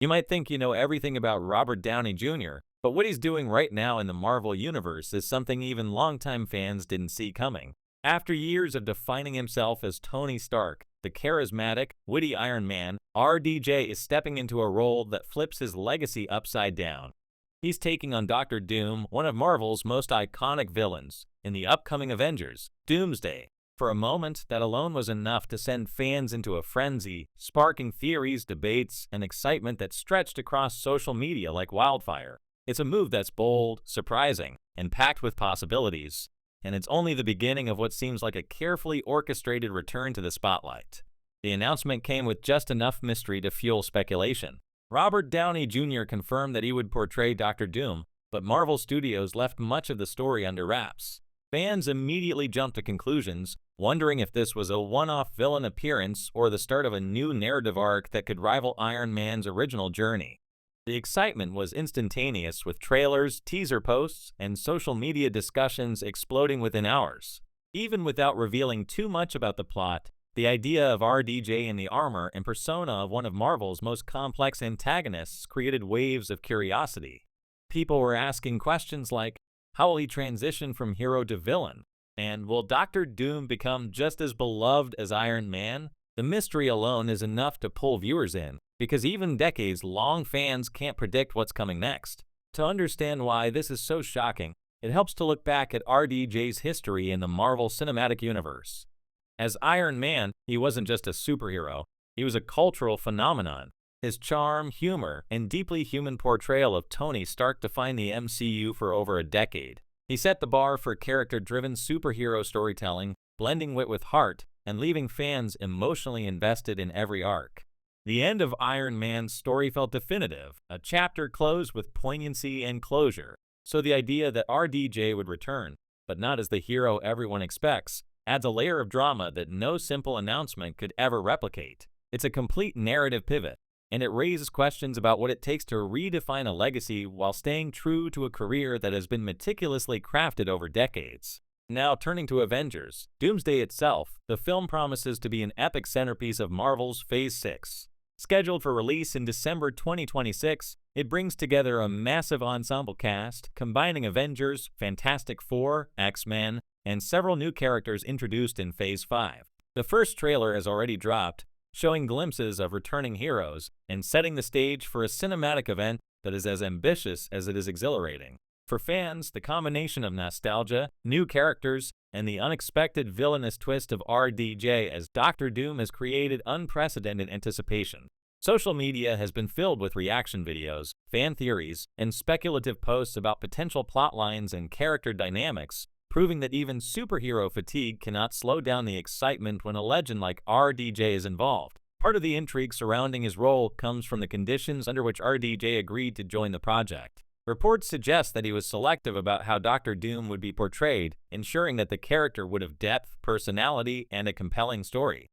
You might think you know everything about Robert Downey Jr., but what he's doing right now in the Marvel Universe is something even longtime fans didn't see coming. After years of defining himself as Tony Stark, the charismatic, witty Iron Man, RDJ is stepping into a role that flips his legacy upside down. He's taking on Doctor Doom, one of Marvel's most iconic villains, in the upcoming Avengers, Doomsday. For a moment, that alone was enough to send fans into a frenzy, sparking theories, debates, and excitement that stretched across social media like wildfire. It's a move that's bold, surprising, and packed with possibilities, and it's only the beginning of what seems like a carefully orchestrated return to the spotlight. The announcement came with just enough mystery to fuel speculation. Robert Downey Jr. confirmed that he would portray Doctor Doom, but Marvel Studios left much of the story under wraps. Fans immediately jumped to conclusions, wondering if this was a one-off villain appearance or the start of a new narrative arc that could rival Iron Man's original journey. The excitement was instantaneous, with trailers, teaser posts, and social media discussions exploding within hours. Even without revealing too much about the plot, the idea of RDJ in the armor and persona of one of Marvel's most complex antagonists created waves of curiosity. People were asking questions like, how will he transition from hero to villain? And will Doctor Doom become just as beloved as Iron Man? The mystery alone is enough to pull viewers in, because even decades-long fans can't predict what's coming next. To understand why this is so shocking, it helps to look back at RDJ's history in the Marvel Cinematic Universe. As Iron Man, he wasn't just a superhero, he was a cultural phenomenon. His charm, humor, and deeply human portrayal of Tony Stark defined the MCU for over a decade. He set the bar for character-driven superhero storytelling, blending wit with heart, and leaving fans emotionally invested in every arc. The end of Iron Man's story felt definitive, a chapter closed with poignancy and closure. So the idea that RDJ would return, but not as the hero everyone expects, adds a layer of drama that no simple announcement could ever replicate. It's a complete narrative pivot, and it raises questions about what it takes to redefine a legacy while staying true to a career that has been meticulously crafted over decades. Now turning to Avengers, Doomsday itself, the film promises to be an epic centerpiece of Marvel's Phase 6. Scheduled for release in December 2026, it brings together a massive ensemble cast, combining Avengers, Fantastic Four, X-Men, and several new characters introduced in Phase 5. The first trailer has already dropped, showing glimpses of returning heroes and setting the stage for a cinematic event that is as ambitious as it is exhilarating. For fans, the combination of nostalgia, new characters, and the unexpected villainous twist of RDJ as Doctor Doom has created unprecedented anticipation. Social media has been filled with reaction videos, fan theories, and speculative posts about potential plotlines and character dynamics, proving that even superhero fatigue cannot slow down the excitement when a legend like RDJ is involved. Part of the intrigue surrounding his role comes from the conditions under which RDJ agreed to join the project. Reports suggest that he was selective about how Doctor Doom would be portrayed, ensuring that the character would have depth, personality, and a compelling story.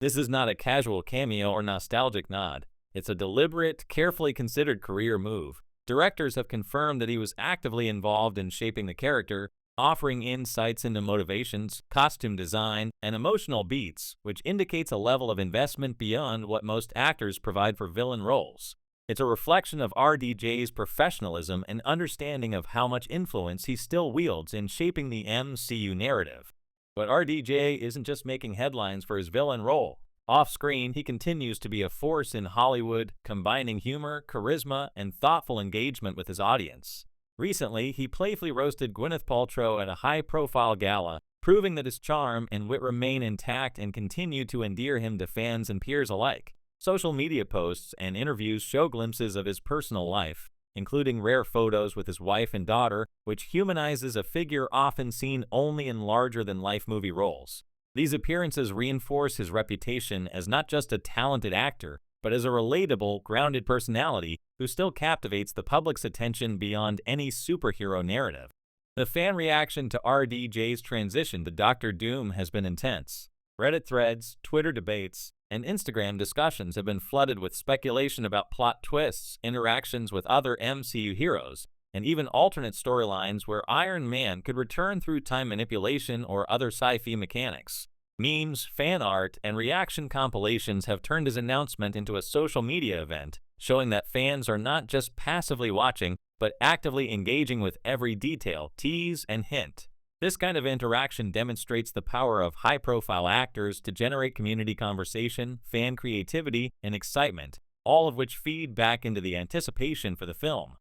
This is not a casual cameo or nostalgic nod. It's a deliberate, carefully considered career move. Directors have confirmed that he was actively involved in shaping the character, offering insights into motivations, costume design, and emotional beats, which indicates a level of investment beyond what most actors provide for villain roles. It's a reflection of RDJ's professionalism and understanding of how much influence he still wields in shaping the MCU narrative. But RDJ isn't just making headlines for his villain role. Off-screen, he continues to be a force in Hollywood, combining humor, charisma, and thoughtful engagement with his audience. Recently, he playfully roasted Gwyneth Paltrow at a high-profile gala, proving that his charm and wit remain intact and continue to endear him to fans and peers alike. Social media posts and interviews show glimpses of his personal life, including rare photos with his wife and daughter, which humanizes a figure often seen only in larger-than-life movie roles. These appearances reinforce his reputation as not just a talented actor, but as a relatable, grounded personality who still captivates the public's attention beyond any superhero narrative. The fan reaction to RDJ's transition to Doctor Doom has been intense. Reddit threads, Twitter debates, and Instagram discussions have been flooded with speculation about plot twists, interactions with other MCU heroes, and even alternate storylines where Iron Man could return through time manipulation or other sci-fi mechanics. Memes, fan art, and reaction compilations have turned his announcement into a social media event, showing that fans are not just passively watching, but actively engaging with every detail, tease, and hint. This kind of interaction demonstrates the power of high-profile actors to generate community conversation, fan creativity, and excitement, all of which feed back into the anticipation for the film.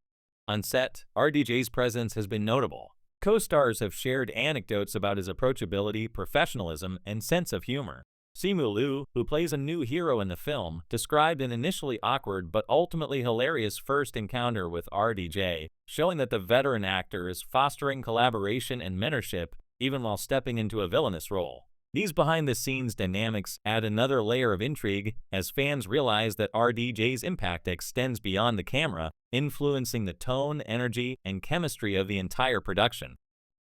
On set, RDJ's presence has been notable. Co-stars have shared anecdotes about his approachability, professionalism, and sense of humor. Simu Liu, who plays a new hero in the film, described an initially awkward but ultimately hilarious first encounter with RDJ, showing that the veteran actor is fostering collaboration and mentorship even while stepping into a villainous role. These behind-the-scenes dynamics add another layer of intrigue as fans realize that RDJ's impact extends beyond the camera, influencing the tone, energy, and chemistry of the entire production.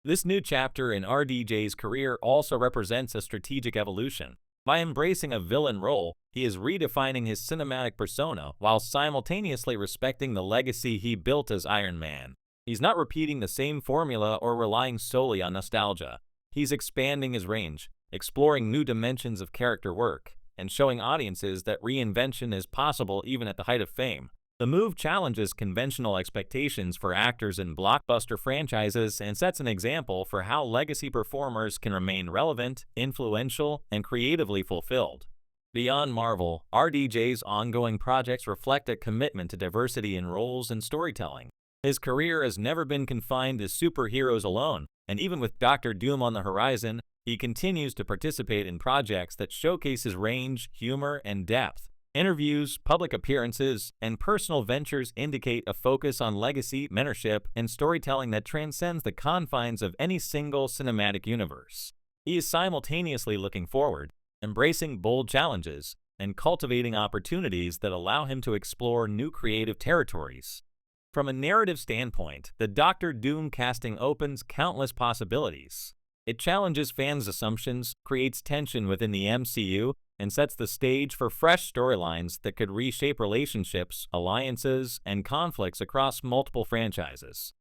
This new chapter in RDJ's career also represents a strategic evolution. By embracing a villain role, he is redefining his cinematic persona while simultaneously respecting the legacy he built as Iron Man. He's not repeating the same formula or relying solely on nostalgia. He's expanding his range, exploring new dimensions of character work, and showing audiences that reinvention is possible even at the height of fame. The move challenges conventional expectations for actors in blockbuster franchises and sets an example for how legacy performers can remain relevant, influential, and creatively fulfilled. Beyond Marvel, RDJ's ongoing projects reflect a commitment to diversity in roles and storytelling. His career has never been confined to superheroes alone, and even with Dr. Doom on the horizon, he continues to participate in projects that showcase his range, humor, and depth. Interviews, public appearances, and personal ventures indicate a focus on legacy, mentorship, and storytelling that transcends the confines of any single cinematic universe. He is simultaneously looking forward, embracing bold challenges, and cultivating opportunities that allow him to explore new creative territories. From a narrative standpoint, the Doctor Doom casting opens countless possibilities. It challenges fans' assumptions, creates tension within the MCU, and sets the stage for fresh storylines that could reshape relationships, alliances, and conflicts across multiple franchises.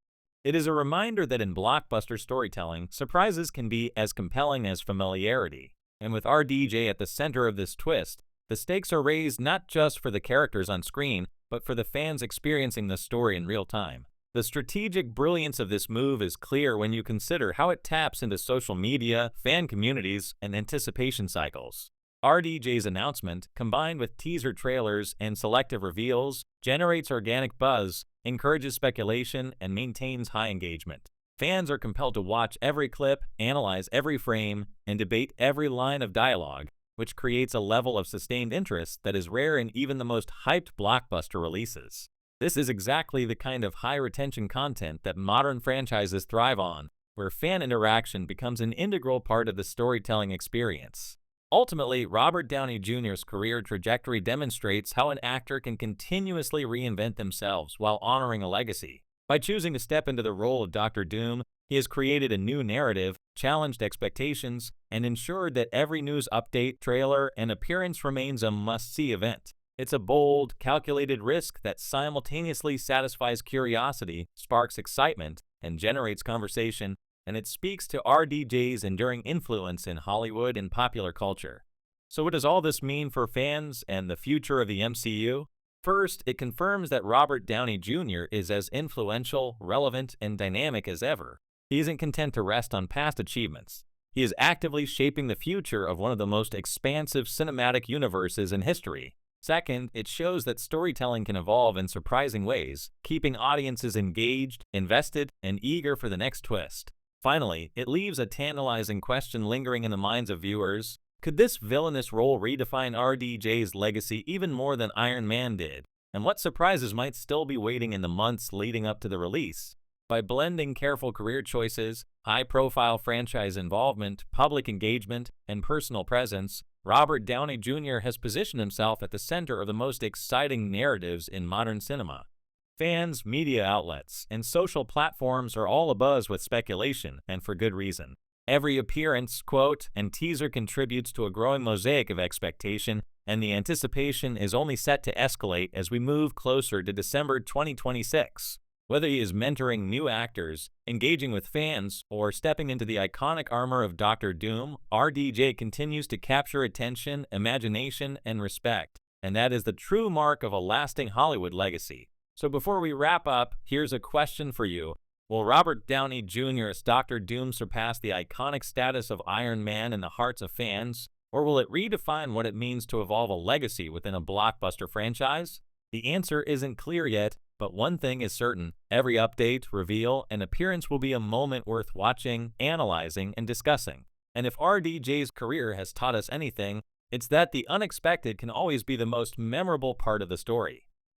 It is a reminder that in blockbuster storytelling, surprises can be as compelling as familiarity. And with RDJ at the center of this twist, the stakes are raised not just for the characters on screen, but for the fans experiencing the story in real time. The strategic brilliance of this move is clear when you consider how it taps into social media, fan communities, and anticipation cycles. RDJ's announcement, combined with teaser trailers and selective reveals, generates organic buzz, encourages speculation, and maintains high engagement. Fans are compelled to watch every clip, analyze every frame, and debate every line of dialogue, which creates a level of sustained interest that is rare in even the most hyped blockbuster releases. This is exactly the kind of high-retention content that modern franchises thrive on, where fan interaction becomes an integral part of the storytelling experience. Ultimately, Robert Downey Jr.'s career trajectory demonstrates how an actor can continuously reinvent themselves while honoring a legacy. By choosing to step into the role of Dr. Doom, he has created a new narrative, challenged expectations, and ensured that every news update, trailer, and appearance remains a must-see event. It's a bold, calculated risk that simultaneously satisfies curiosity, sparks excitement, and generates conversation, and it speaks to RDJ's enduring influence in Hollywood and popular culture. So what does all this mean for fans and the future of the MCU? First, it confirms that Robert Downey Jr. is as influential, relevant, and dynamic as ever. He isn't content to rest on past achievements. He is actively shaping the future of one of the most expansive cinematic universes in history. Second, it shows that storytelling can evolve in surprising ways, keeping audiences engaged, invested, and eager for the next twist. Finally, it leaves a tantalizing question lingering in the minds of viewers. Could this villainous role redefine RDJ's legacy even more than Iron Man did? And what surprises might still be waiting in the months leading up to the release? By blending careful career choices, high-profile franchise involvement, public engagement, and personal presence, Robert Downey Jr. has positioned himself at the center of the most exciting narratives in modern cinema. Fans, media outlets, and social platforms are all abuzz with speculation, and for good reason. Every appearance, quote, and teaser contributes to a growing mosaic of expectation, and the anticipation is only set to escalate as we move closer to December 2026. Whether he is mentoring new actors, engaging with fans, or stepping into the iconic armor of Dr. Doom, RDJ continues to capture attention, imagination, and respect. and that is the true mark of a lasting Hollywood legacy. So before we wrap up, here's a question for you. Will Robert Downey Jr. as Dr. Doom surpass the iconic status of Iron Man in the hearts of fans, or will it redefine what it means to evolve a legacy within a blockbuster franchise? The answer isn't clear yet, but one thing is certain: every update, reveal, and appearance will be a moment worth watching, analyzing, and discussing. And if RDJ's career has taught us anything, it's that the unexpected can always be the most memorable part of the story.